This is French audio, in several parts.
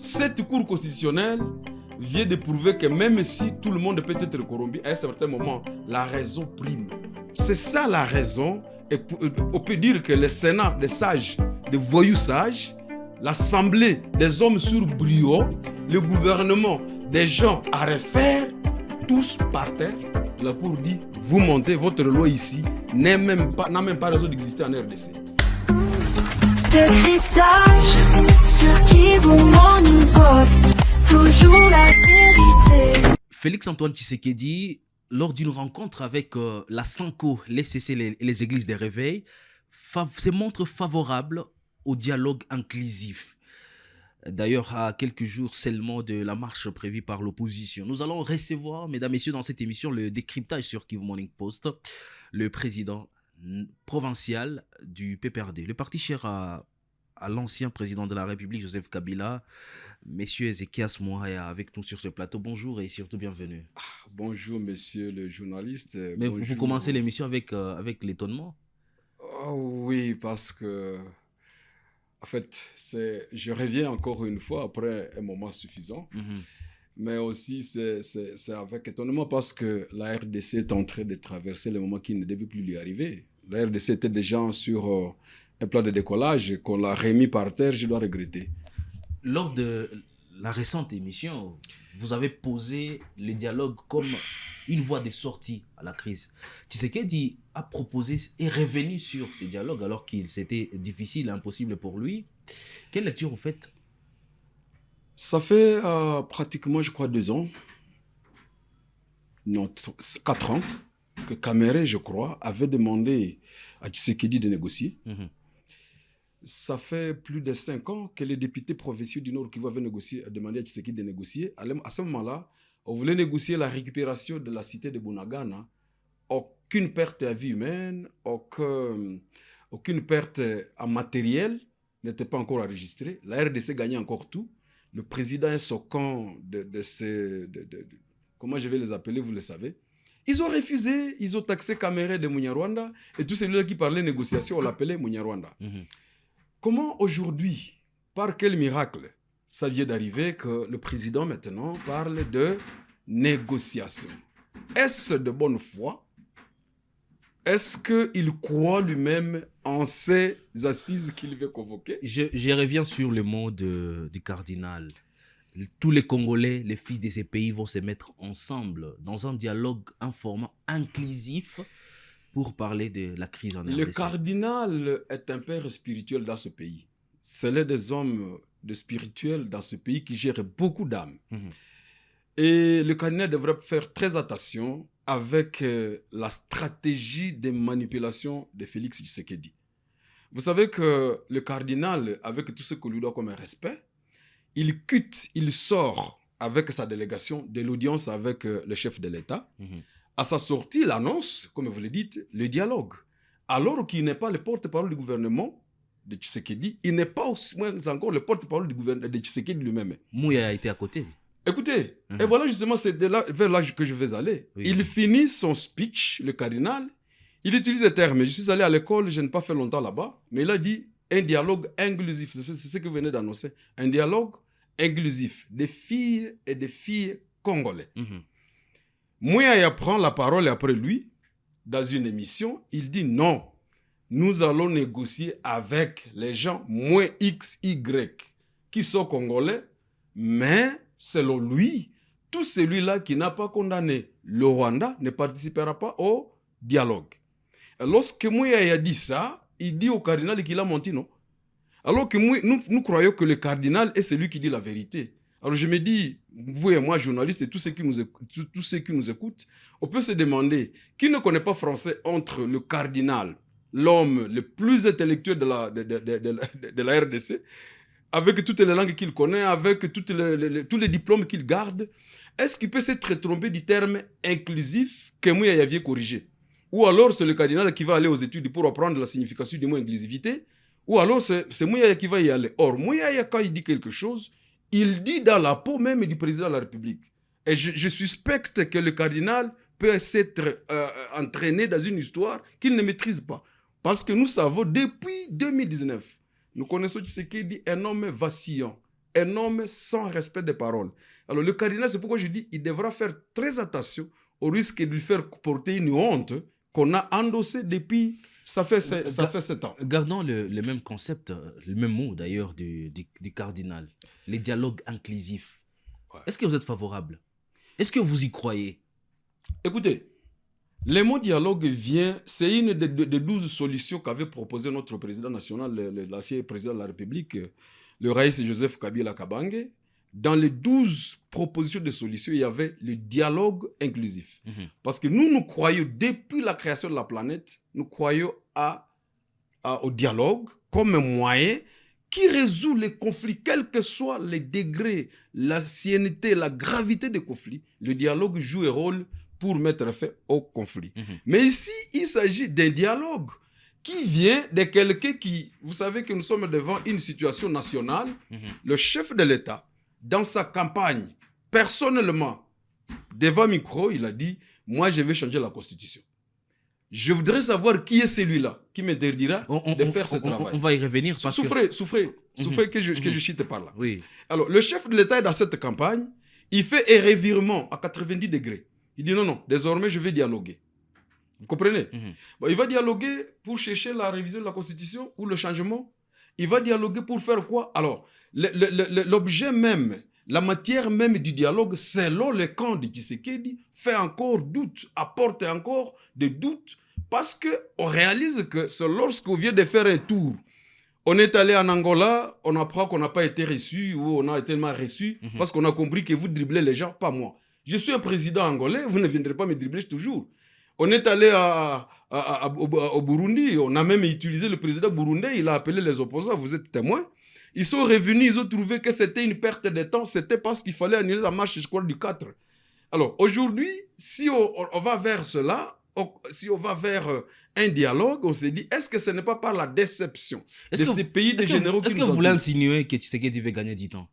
Cette Cour constitutionnelle vient de prouver que même si tout le monde peut être corrompu, à un certain moment, la raison prime. C'est ça la raison. Et on peut dire que le Sénat des sages, des voyous sages, l'Assemblée des hommes sur brio, le gouvernement des gens à refaire, tous par terre. La Cour dit, vous montez, votre loi ici n'a même pas raison d'exister en RDC. Décryptage sur qui vous ment une poste, toujours la vérité. Félix-Antoine Tshisekedi, lors d'une rencontre avec la Sanko, les CC et les églises des réveils, se montre favorable au dialogue inclusif. D'ailleurs, à quelques jours seulement de la marche prévue par l'opposition, nous allons recevoir, mesdames et messieurs, dans cette émission, le décryptage sur Kivu Morning Post, le président provincial du PPRD, le parti cher à l'ancien président de la République, Joseph Kabila. Monsieur Ezekias Mouaya avec nous sur ce plateau. Bonjour et surtout bienvenue. Bonjour, monsieur le journaliste. Mais bonjour. vous commencez l'émission avec l'étonnement. Oh, oui, parce que, en fait, je reviens encore une fois après un moment suffisant. Mais aussi, c'est avec étonnement parce que la RDC est en train de traverser le moment qui ne devait plus lui arriver. La RDC était déjà sur un plan de décollage qu'on l'a remis par terre, je dois regretter. Lors de la récente émission, vous avez posé le dialogue comme une voie de sortie à la crise. Tshisekedi a proposé et revenu sur ces dialogues alors qu'il c'était difficile, impossible pour lui. Quelle lecture vous faites? Ça fait pratiquement, je crois, 2 ans, non, 4 ans, que Kamere, je crois, avait demandé à Tshisekedi de négocier. Ça fait plus de 5 ans que les députés provinciaux du Nord Kivu avaient demandé à Tshisekedi de négocier. À ce moment-là, on voulait négocier la récupération de la cité de Bunagana. Aucune perte à vie humaine, aucune perte en matériel n'était pas encore enregistrée. La RDC gagnait encore tout. Le président est son camp comment je vais les appeler, vous le savez. Ils ont refusé, ils ont taxé Kamere de Munyarwanda et tout celui-là qui parlait négociation, on l'appelait Munyarwanda. Comment aujourd'hui, par quel miracle, ça vient d'arriver que le président maintenant parle de négociation? Est-ce de bonne foi? Est-ce qu'il croit lui-même en ces assises qu'il veut convoquer? Je reviens sur le mot du cardinal. Tous les Congolais, les fils de ces pays vont se mettre ensemble dans un dialogue informant, inclusif, pour parler de la crise en RDC. Le cardinal est un père spirituel dans ce pays. C'est l'un des hommes de spirituels dans ce pays qui gère beaucoup d'âmes. Et le cardinal devrait faire très attention avec la stratégie de manipulation de Félix Tshisekedi. Vous savez que le cardinal, avec tout ce que lui doit comme un respect, il sort avec sa délégation de l'audience avec le chef de l'État. À sa sortie, il annonce, comme vous le dites, le dialogue. Alors qu'il n'est pas le porte-parole du gouvernement de Tshisekedi, il n'est pas aussi moins encore le porte-parole du gouvernement de Tshisekedi lui-même. Mouya a été à côté. Écoutez, et voilà justement, c'est vers là que je vais aller. Oui. Il finit son speech, le cardinal, il utilise le terme, je suis allé à l'école, je n'ai pas fait longtemps là-bas, mais il a dit un dialogue inclusif, c'est ce que vous venez d'annoncer, un dialogue inclusif des filles et des filles congolais. Mouya prend la parole après lui, dans une émission, il dit non, nous allons négocier avec les gens moins XY qui sont congolais, mais selon lui, tout celui-là qui n'a pas condamné le Rwanda ne participera pas au dialogue. Et lorsque Mouya a dit ça, il dit au cardinal qu'il a menti, non? Alors que nous croyons que le cardinal est celui qui dit la vérité. Alors je me dis, vous et moi, journalistes, et tous ceux qui nous écoutent, on peut se demander, qui ne connaît pas français entre le cardinal, l'homme le plus intellectuel de la RDC, avec toutes les langues qu'il connaît, avec tous les diplômes qu'il garde, est-ce qu'il peut s'être trompé du terme inclusif que Mouya avait corrigé? Ou alors c'est le cardinal qui va aller aux études pour apprendre la signification du mot inclusivité? Ou alors c'est Mouya qui va y aller? Or, Mouya, quand il dit quelque chose, il dit dans la peau même du président de la République. Et je suspecte que le cardinal peut s'être entraîné dans une histoire qu'il ne maîtrise pas. Parce que nous savons, depuis 2019, nous connaissons Tshisekedi, un homme vacillant, un homme sans respect des paroles. Alors le cardinal, c'est pourquoi je dis il devra faire très attention au risque de lui faire porter une honte qu'on a endossée depuis, ça fait 7 ans. Gardons le même concept, le même mot d'ailleurs du cardinal, les dialogues inclusifs. Ouais. Est-ce que vous êtes favorable? Est-ce que vous y croyez? Écoutez, le mot dialogue vient, c'est une des 12 solutions qu'avait proposé notre président national, l'ancien président de la République, le Raïs Joseph Kabila Kabange. Dans les 12 propositions de solutions, il y avait le dialogue inclusif. Parce que nous croyons, depuis la création de la planète, nous croyons au dialogue comme un moyen qui résout les conflits, quels que soient les degrés, l'ancienneté, la gravité des conflits. Le dialogue joue un rôle pour mettre fin au conflit. Mais ici, il s'agit d'un dialogue qui vient de quelqu'un qui... Vous savez que nous sommes devant une situation nationale. Le chef de l'État, dans sa campagne, personnellement, devant micro, il a dit « Moi, je vais changer la Constitution. » Je voudrais savoir qui est celui-là qui m'interdira de faire ce travail. On va y revenir. Parce souffrez que je chute par là. Oui. Alors, le chef de l'État est dans cette campagne. Il fait un revirement à 90 degrés. Il dit non, désormais, je vais dialoguer. Vous comprenez? Bon, il va dialoguer pour chercher la révision de la Constitution ou le changement. Il va dialoguer pour faire quoi? Alors, l'objet même, la matière même du dialogue, selon le camp de Tshisekedi, fait encore doute, apporte encore des doutes, parce qu'on réalise que c'est lorsqu'on vient de faire un tour, on est allé en Angola, on apprend qu'on n'a pas été reçu ou on a été mal reçu, parce qu'on a compris que vous driblez les gens, pas moi. Je suis un président angolais, vous ne viendrez pas me dribbler toujours. On est allé au Burundi, on a même utilisé le président burundais, il a appelé les opposants, vous êtes témoins. Ils sont revenus, ils ont trouvé que c'était une perte de temps, c'était parce qu'il fallait annuler la marche, je crois, du 4. Alors, aujourd'hui, si on va vers cela, si on va vers un dialogue, on se dit, est-ce que ce n'est pas par la déception de ces pays de généraux qui nous ont... Est-ce que vous voulez insinuer que Tshisekedi veut gagner du temps?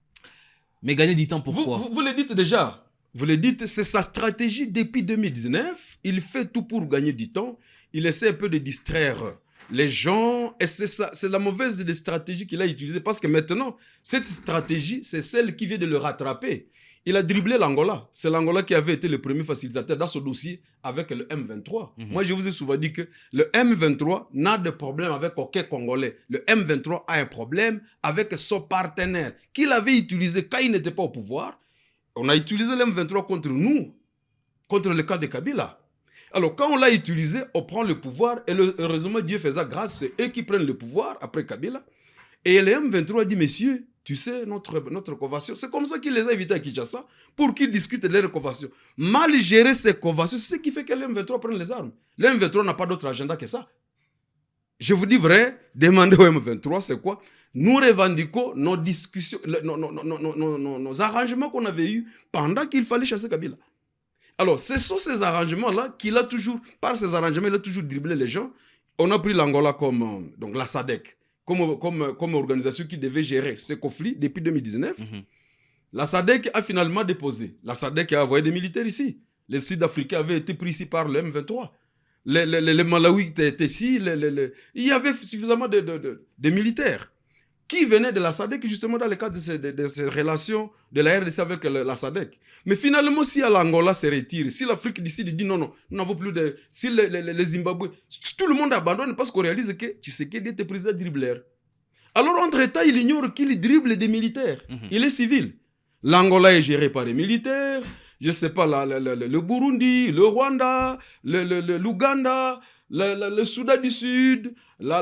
Mais gagner du temps, pourquoi? Vous le dites déjà. Vous le dites, c'est sa stratégie depuis 2019. Il fait tout pour gagner du temps. Il essaie un peu de distraire les gens. Et c'est la mauvaise des stratégies qu'il a utilisée. Parce que maintenant, cette stratégie, c'est celle qui vient de le rattraper. Il a dribblé l'Angola. C'est l'Angola qui avait été le premier facilitateur dans ce dossier avec le M23. Moi, je vous ai souvent dit que le M23 n'a de problème avec aucun Congolais. Le M23 a un problème avec son partenaire qu'il avait utilisé quand il n'était pas au pouvoir. On a utilisé le M23 contre nous, contre le cas de Kabila. Alors, quand on l'a utilisé, on prend le pouvoir et heureusement, Dieu faisait grâce, c'est eux qui prennent le pouvoir après Kabila. Et le M23 dit, messieurs, tu sais, notre convention, c'est comme ça qu'il les a invités à Kinshasa pour qu'ils discutent de leur convention. Mal gérer ces conventions, c'est ce qui fait que le M23 prenne les armes. Le M23 n'a pas d'autre agenda que ça. Je vous dis vrai, demandez au M23, c'est quoi? Nous revendiquons nos discussions, nos arrangements qu'on avait eus pendant qu'il fallait chasser Kabila. Alors, ce sont ces arrangements-là qu'il a toujours, par ces arrangements, il a toujours dribblé les gens. On a pris l'Angola comme donc la SADC, comme organisation qui devait gérer ces conflits depuis 2019. La SADC a finalement déposé. La SADC a envoyé des militaires ici. Les Sud-Africains avaient été pris ici par le M23. Les Malawi étaient ici. Il y avait suffisamment de militaires qui venaient de la SADC justement dans le cadre de ces relations de la RDC avec la SADC. Mais finalement, si l'Angola se retire, si l'Afrique décide de dire non, nous n'avons plus de... Si les Zimbabwe, tout le monde abandonne parce qu'on réalise que Tshisekedi était président dribbleur. Alors, entre-temps, il ignore qu'il dribble des militaires. Il est civil. L'Angola est géré par des militaires. Je ne sais pas, le Burundi, le Rwanda, l'Ouganda, le Soudan du Sud, la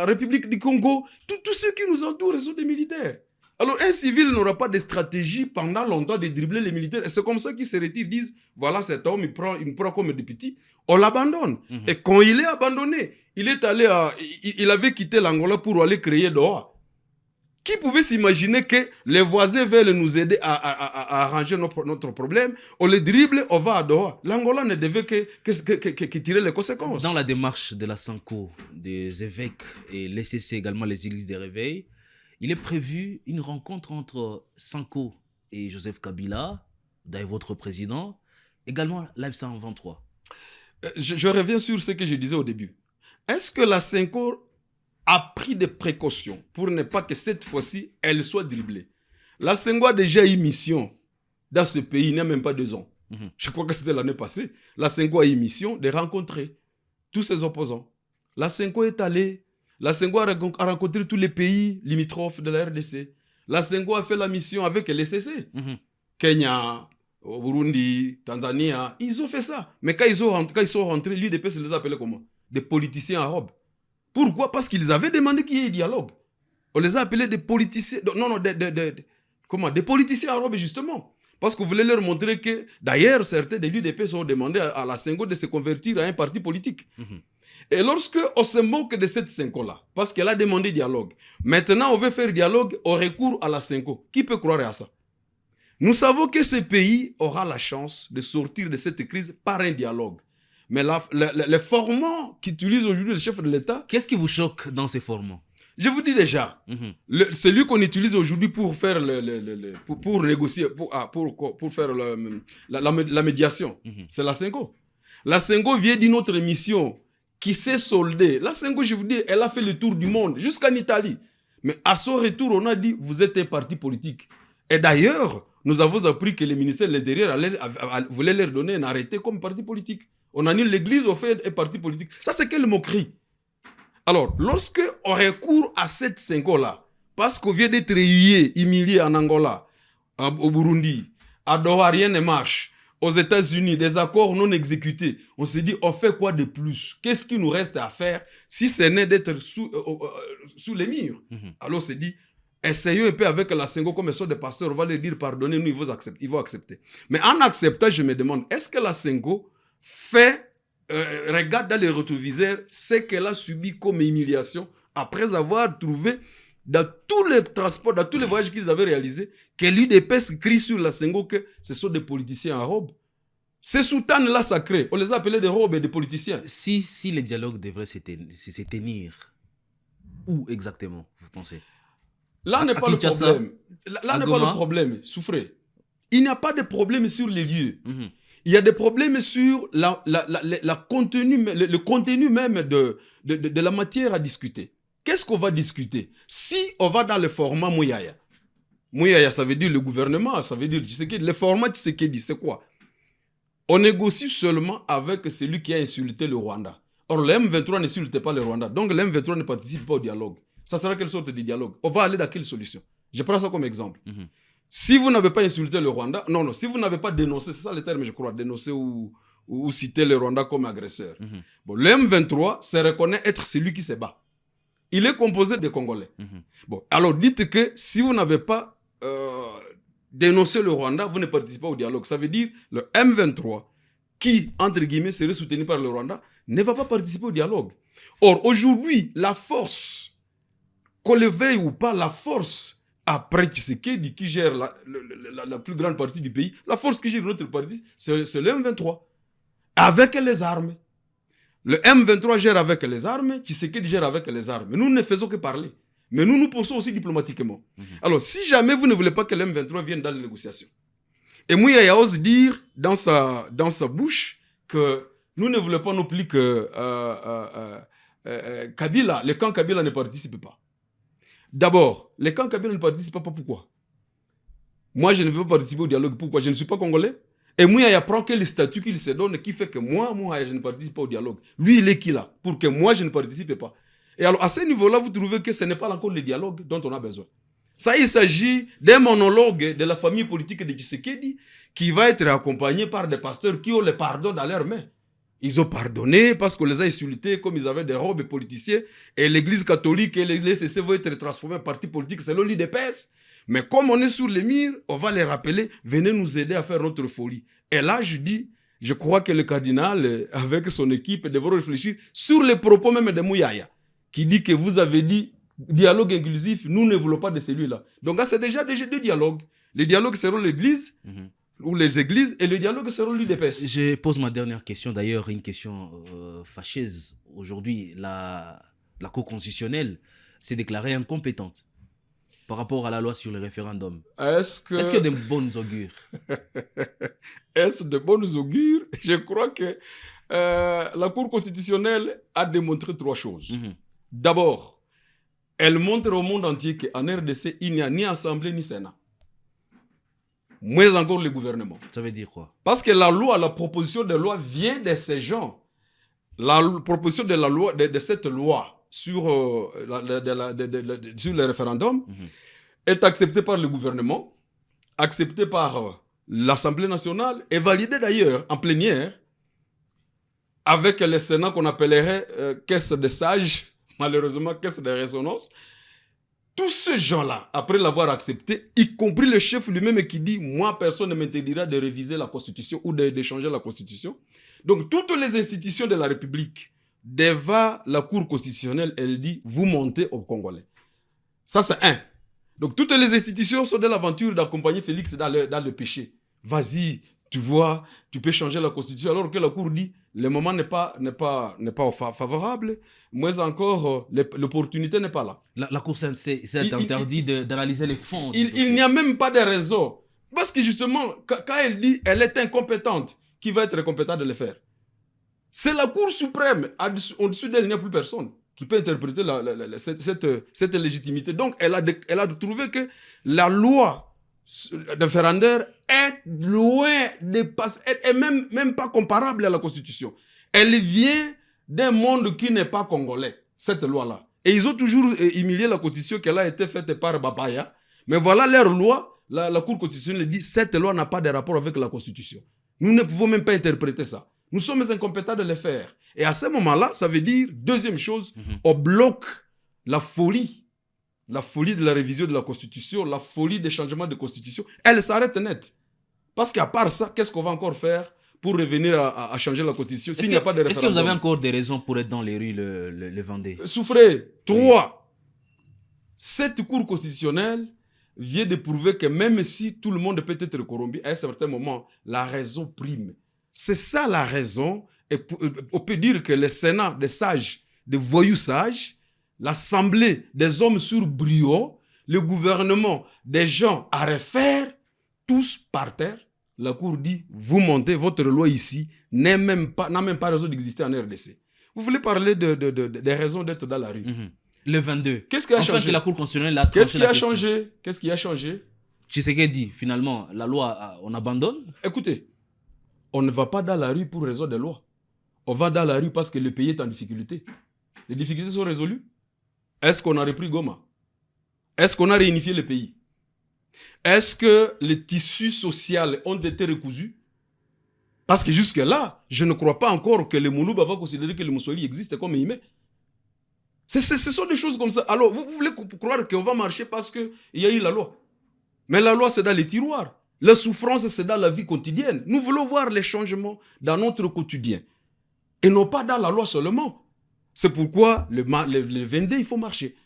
République du Congo, tous ceux qui nous entourent sont des militaires. Alors un civil n'aura pas de stratégie pendant longtemps de dribbler les militaires. Et c'est comme ça qu'ils se retirent, disent, voilà cet homme, il me prend comme des petits. On l'abandonne. Et quand il est abandonné, il avait quitté l'Angola pour aller créer Doha. Qui pouvait s'imaginer que les voisins veulent nous aider à arranger notre problème? On les dribble, on va à Doha. L'Angola ne devait que tirer les conséquences. Dans la démarche de la Sanko, des évêques et l'ECC également, les églises des réveils, il est prévu une rencontre entre Sanko et Joseph Kabila, d'ailleurs votre président, également Live 123. Je reviens sur ce que je disais au début. Est-ce que la Sanko a pris des précautions pour ne pas que cette fois-ci, elle soit dribblée. La Senghor a déjà eu mission dans ce pays, il n'y a même pas 2 ans. Je crois que c'était l'année passée. La Senghor a eu mission de rencontrer tous ses opposants. La Senghor est allée. La Senghor a rencontré tous les pays limitrophes de la RDC. La Senghor a fait la mission avec les CC. Kenya, Burundi, Tanzania, ils ont fait ça. Mais quand ils sont rentrés, l'UDPS les a appelés comment? Des politiciens arabes. Pourquoi? Parce qu'ils avaient demandé qu'il y ait dialogue. On les a appelés des politiciens... des politiciens arabes, justement. Parce qu'on voulait leur montrer que, d'ailleurs, certains de l'UDPS ont demandé à la Senghor de se convertir à un parti politique. Et lorsque on se moque de cette Senghor-là, parce qu'elle a demandé dialogue, maintenant on veut faire dialogue au recours à la Senghor. Qui peut croire à ça? Nous savons que ce pays aura la chance de sortir de cette crise par un dialogue. Mais le format qu'utilise aujourd'hui le chef de l'État... Qu'est-ce qui vous choque dans ces formats? Je vous dis déjà, celui qu'on utilise aujourd'hui pour faire pour négocier, pour faire la médiation, c'est la Senghor. La Senghor vient d'une autre mission qui s'est soldée. La Senghor, je vous dis, elle a fait le tour du monde, jusqu'en Italie. Mais à son retour, on a dit, vous êtes un parti politique. Et d'ailleurs, nous avons appris que le ministère de l'Intérieur voulait leur donner un arrêté comme parti politique. On a dit l'Église a fait un parti politique. Ça, c'est quelle moquerie. Alors, lorsque on recourt à cette Senghor-là, parce qu'on vient d'être humilié en Angola, au Burundi, à Doha, rien ne marche, aux États-Unis, des accords non exécutés, on s'est dit, on fait quoi de plus? Qu'est-ce qu'il nous reste à faire si ce n'est d'être sous les murs? Alors, on s'est dit, essayons un peu avec la Senghor comme sorte de pasteur, on va leur dire, pardonnez-nous, ils vont accepter. Mais en acceptant, je me demande, est-ce que la Senghor regarde dans les rétroviseurs ce qu'elle a subi comme humiliation après avoir trouvé dans tous les transports, dans tous les voyages qu'ils avaient réalisés, que l'UDPS crie sur la Senghor que ce sont des politiciens en robe. Ces soutanes-là sacrées, on les a appelés des robes et des politiciens. Si les dialogues devraient se tenir, où exactement, vous pensez? Là n'est pas le problème. Là n'est pas le problème, souffrez. Il n'y a pas de problème sur les lieux. Il y a des problèmes sur le contenu même de la matière à discuter. Qu'est-ce qu'on va discuter? Si on va dans le format Mouyaya, Mouyaya, ça veut dire le gouvernement, ça veut dire Tshisekedi. Le format Tshisekedi, c'est quoi? On négocie seulement avec celui qui a insulté le Rwanda. Or, le M23 n'insulte pas le Rwanda. Donc, le M23 ne participe pas au dialogue. Ça sera quelle sorte de dialogue? On va aller dans quelle solution? Je prends ça comme exemple. Si vous n'avez pas insulté le Rwanda, si vous n'avez pas dénoncé, c'est ça le terme, je crois, dénoncer ou citer le Rwanda comme agresseur. Bon, le M23 se reconnaît être celui qui se bat. Il est composé de Congolais. Bon, alors dites que si vous n'avez pas dénoncé le Rwanda, vous ne participez pas au dialogue. Ça veut dire le M23, qui, entre guillemets, serait soutenu par le Rwanda, ne va pas participer au dialogue. Or, aujourd'hui, la force, qu'on le veuille ou pas, la force après Tshisekedi qui gère la plus grande partie du pays, la force qui gère notre partie, c'est le M23. Avec les armes. Le M23 gère avec les armes, Tshisekedi gère avec les armes. Nous ne faisons que parler. Mais nous pensons aussi diplomatiquement. Alors, si jamais vous ne voulez pas que le M23 vienne dans les négociations, et Mouyaya ose dire dans sa bouche que nous ne voulons pas non plus que Kabila, le camp Kabila ne participe pas. D'abord, les camps Kabila ne participent pas. Pourquoi? Moi, je ne veux pas participer au dialogue. Pourquoi? Je ne suis pas congolais. Et Mouyaya prend que le statut qu'il se donne qui fait que moi, je ne participe pas au dialogue. Lui, il est qui là? Pour que moi, je ne participe pas. Et alors, à ce niveau-là, vous trouvez que ce n'est pas encore le dialogue dont on a besoin. Ça, il s'agit d'un monologue de la famille politique de Tshisekedi qui va être accompagné par des pasteurs qui ont le pardon dans leurs mains. Ils ont pardonné parce qu'on les a insultés comme ils avaient des robes politiciens. Et l'église catholique et les CC vont être transformés en parti politique selon l'UDPS. Mais comme on est sur les murs, on va les rappeler, venez nous aider à faire notre folie. Et là, je dis, je crois que le cardinal, avec son équipe, devront réfléchir sur les propos même de Mouyaya, qui dit que vous avez dit dialogue inclusif, nous ne voulons pas de celui-là. Donc là, c'est déjà deux dialogues. Les dialogues seront l'église, ou les églises, et le dialogue seront l'UDPS. Je pose ma dernière question, d'ailleurs, une question fâcheuse. Aujourd'hui, la Cour constitutionnelle s'est déclarée incompétente par rapport à la loi sur le référendum. Est-ce qu'il y a de bonnes augures? Est-ce de bonnes augures? Je crois que la Cour constitutionnelle a démontré trois choses. D'abord, elle montre au monde entier qu'en RDC, il n'y a ni Assemblée ni Sénat. Moins encore le gouvernement. Ça veut dire quoi? Parce que la loi, la proposition de loi vient de ces gens. La proposition de la loi, de cette loi sur, sur le référendum est acceptée par le gouvernement, acceptée par l'Assemblée nationale et validée d'ailleurs en plénière avec le Sénat qu'on appellerait caisse de sages, malheureusement caisse de résonance. Tous ces gens-là, après l'avoir accepté, y compris le chef lui-même qui dit « Moi, personne ne m'interdira de réviser la Constitution ou de changer la Constitution. » Donc, toutes les institutions de la République, devant la Cour constitutionnelle, elle dit « Vous montez au Congolais. » Ça, c'est un. Donc, toutes les institutions sont de l'aventure d'accompagner Félix dans le péché. Vas-y, tu vois, tu peux changer la Constitution, alors que la Cour dit le moment n'est pas favorable, moins encore, l'opportunité n'est pas là. La Cour s'est interdit d'analyser les fonds. Il n'y a même pas de raison. Parce que justement, quand elle dit elle est incompétente, qui va être compétent de le faire? C'est la Cour suprême. Au-dessus d'elle, il n'y a plus personne qui peut interpréter cette légitimité. Donc, elle a trouvé que la loi référendaire est loin de passer, est même pas comparable à la Constitution. Elle vient d'un monde qui n'est pas congolais, cette loi-là. Et ils ont toujours humilié la Constitution qu'elle a été faite par Babaya. Mais voilà leur loi, la Cour constitutionnelle dit cette loi n'a pas de rapport avec la Constitution. Nous ne pouvons même pas interpréter ça. Nous sommes incompétents de le faire. Et à ce moment-là, ça veut dire, deuxième chose, on bloque la folie de la révision de la Constitution, la folie des changements de Constitution. Elle s'arrête net. Parce qu'à part ça, qu'est-ce qu'on va encore faire pour revenir à changer la Constitution s'il n'y a pas de référendum? Est-ce que vous avez encore des raisons pour être dans les rues le Vendée? Souffrez. 3. Cette Cour constitutionnelle vient de prouver que même si tout le monde peut être corrompu, à un certain moment, la raison prime. C'est ça la raison. Et on peut dire que le Sénat des sages, des voyous sages, l'Assemblée des hommes sur brio, le gouvernement des gens à refaire, tous par terre. La Cour dit, vous montez, votre loi ici n'a même pas raison d'exister en RDC. Vous voulez parler des raisons d'être dans la rue. Le 22. Qu'est-ce qui a changé? Que la Cour constitutionnelle a Qu'est-ce qui a changé? Qu'est-ce qui a changé? Tshisekedi, finalement, la loi, on abandonne? Écoutez, on ne va pas dans la rue pour résoudre des lois. On va dans la rue parce que le pays est en difficulté. Les difficultés sont résolues. Est-ce qu'on a repris Goma? Est-ce qu'on a réunifié le pays? Est-ce que les tissus sociaux ont été recousus? Parce que jusque-là, je ne crois pas encore que le Moulouba va considérer que le Moussoli existe comme il met. Ce sont des choses comme ça. Alors, vous voulez croire qu'on va marcher parce qu'il y a eu la loi. Mais la loi, c'est dans les tiroirs. La souffrance, c'est dans la vie quotidienne. Nous voulons voir les changements dans notre quotidien. Et non pas dans la loi seulement. C'est pourquoi le 22, il faut marcher.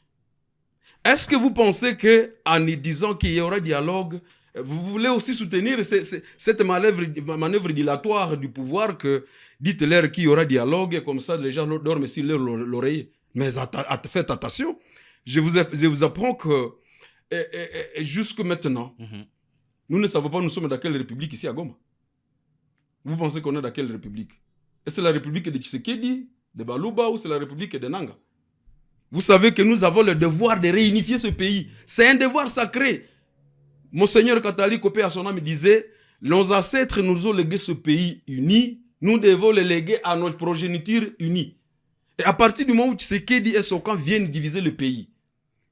Est-ce que vous pensez qu'en disant qu'il y aura dialogue, vous voulez aussi soutenir cette manœuvre dilatoire du pouvoir que dites-leur qu'il y aura dialogue et comme ça les gens dorment sur l'oreiller? Mais faites attention. Je vous apprends que jusque maintenant, nous ne savons pas nous sommes dans quelle république ici à Goma. Vous pensez qu'on est dans quelle république? Est-ce la république de Tshisekedi, de Baluba ou c'est la république de Nanga? Vous savez que nous avons le devoir de réunifier ce pays. C'est un devoir sacré. Monseigneur Katali Kopé à son âme disait, nos ancêtres nous ont légué ce pays uni, nous devons le léguer à nos progénitures unies. Et à partir du moment où Tshisekedi et son camp viennent diviser le pays,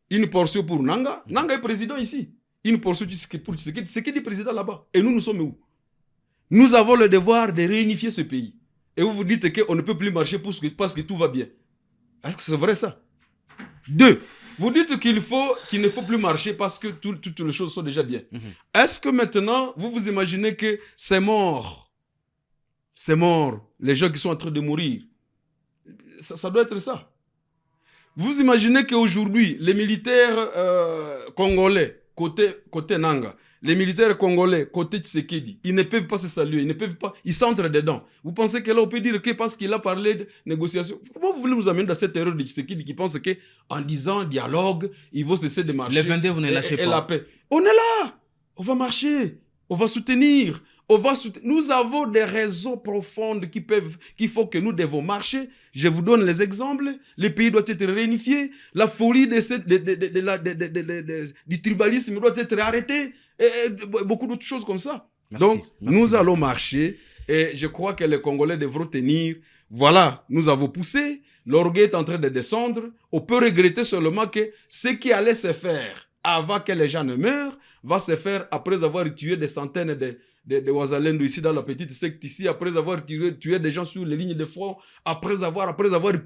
une portion pour Nanga, Nanga est président ici. Une portion pour Tshisekedi, Tshisekedi est président là-bas. Et nous sommes où? Nous avons le devoir de réunifier ce pays. Et vous vous dites qu'on ne peut plus marcher parce que tout va bien. Est-ce que c'est vrai ça? 2. Vous dites qu'il ne faut plus marcher parce que toutes les choses sont déjà bien. Est-ce que maintenant, vous vous imaginez que c'est mort, les gens qui sont en train de mourir, ça doit être ça. Vous imaginez qu'aujourd'hui, les militaires congolais, côté Nanga, les militaires congolais, côté Tshisekedi, ils ne peuvent pas se saluer, ils s'entrent dedans. Vous pensez que là, on peut dire que parce qu'il a parlé de négociation, comment vous voulez nous amener dans cette erreur de Tshisekedi qui pense qu'en disant dialogue, il faut cesser de marcher. Les 22, vous ne lâchez pas. La paix. On est là, on va marcher, on va soutenir, Nous avons des raisons profondes qu'il faut que nous devons marcher. Je vous donne les exemples. Le pays doit être réunifié. La folie du tribalisme doit être arrêtée. Et beaucoup d'autres choses comme ça. Merci, Donc, merci. nous allons marcher. Et je crois que les Congolais devront tenir. Voilà, nous avons poussé. L'orgueil est en train de descendre. On peut regretter seulement que ce qui allait se faire avant que les gens ne meurent va se faire après avoir tué des centaines de Ouazalendo ici dans la petite secte ici, après avoir tué des gens sur les lignes de front, après avoir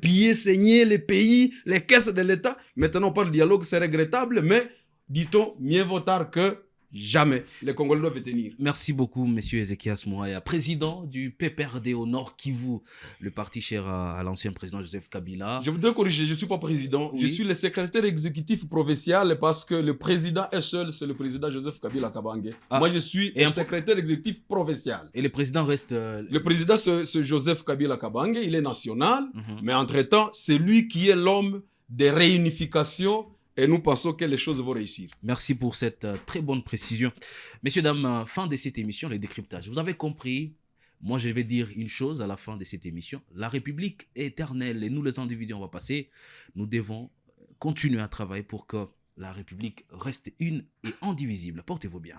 pillé, saigné les pays, les caisses de l'État. Maintenant, on parle de dialogue, c'est regrettable, mais dit-on, mieux vaut tard que jamais. Les Congolais doivent tenir. Merci beaucoup, monsieur Ezekias Mouraya, président du PPRD au Nord Kivu, le parti cher à l'ancien président Joseph Kabila. Je voudrais corriger, je ne suis pas président, Oui. je suis le secrétaire exécutif provincial parce que le président est seul, c'est le président Joseph Kabila Kabange. Ah. Moi, je suis le secrétaire exécutif provincial. Et le président reste... Le président, c'est Joseph Kabila Kabange, il est national, mais entre-temps, c'est lui qui est l'homme de réunification. Et nous pensons que les choses vont réussir. Merci pour cette très bonne précision. Messieurs, dames, fin de cette émission, les décryptages. Vous avez compris, moi je vais dire une chose à la fin de cette émission. La République est éternelle et nous les individus, on va passer. Nous devons continuer à travailler pour que la République reste une et indivisible. Portez-vous bien.